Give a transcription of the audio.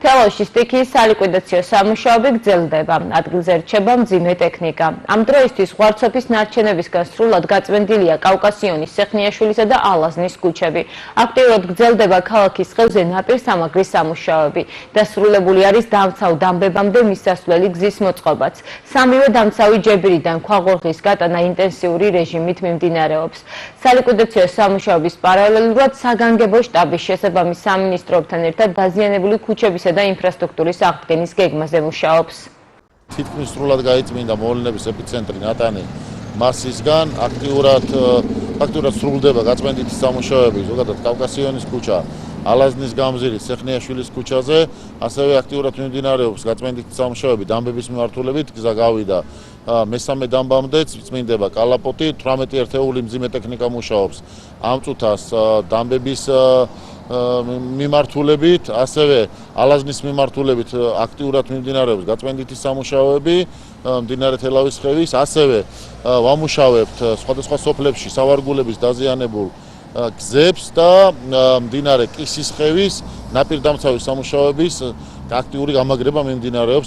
თელავში სტიქიის სალიკვიდაციო სამუშაოები გრძელდება. ადგილზე რჩება მძიმე ტექნიკა. ამ დროისთვის ღვარცოფის ნარჩენებისგან სრულად გაწმენდილია კავკასიონის, სეხნიაშვილისა და ალაზნის ქუჩები. აქტიურად გრძელდება ქალაქის ხევზე ნაპირსამაგრის სამუშაოები. დასრულებული არის დამცავ დამბებამდე მისასვლელი გზის მოწყობაც. სამივე დამცავი ჯებირიდან ქვაღორღის გატანა ინტენსიური რეჟიმით მიმდინარეობს. სალიკვიდაციო სამუშაოების პარალელურად საგანგებო შტაბის შესაბამის სამინისტროებთან ერთად დაზიანებული ქუჩებისა და ინფრასტრუქტურის აღდგენის გეგმაზე მუშაობს. თითქმის სრულად გაიწმინდა მოვლენების ეპიცენტრი ნატანი მასისგან, აქტიურად სრულდება გაწმენდითი სამუშაოები ზოგადად კავკასიონის ქუჩა, ალაზნის გამზირის, სეხნიაშვილის ქუჩაზე, ასევე აქტიურად მიმდინარეობს გაწმენდითი სამუშაოები დამბების მიმართულებით, გზა გავიდა მესამე დამბამდეც წმინდება კალაპოტი, 18 ერთეული მძიმე ტექნიკა მუშაობს ამ წუთას დამბების მიმართულებით, ასევე ალაზნის მიმართულებით აქტიურად მიმდინარეობს გაწმენდითი სამუშაოები მდინარე თელავის ხევის, ასევე ვამუშავებთ სხვადასხვა სოფლებში სავარგულების დაზიანებულ გზებს და მდინარე კისის ხევის ნაპირდამცავი სამუშაოების აქტიური გამაგრება მიმდინარეობს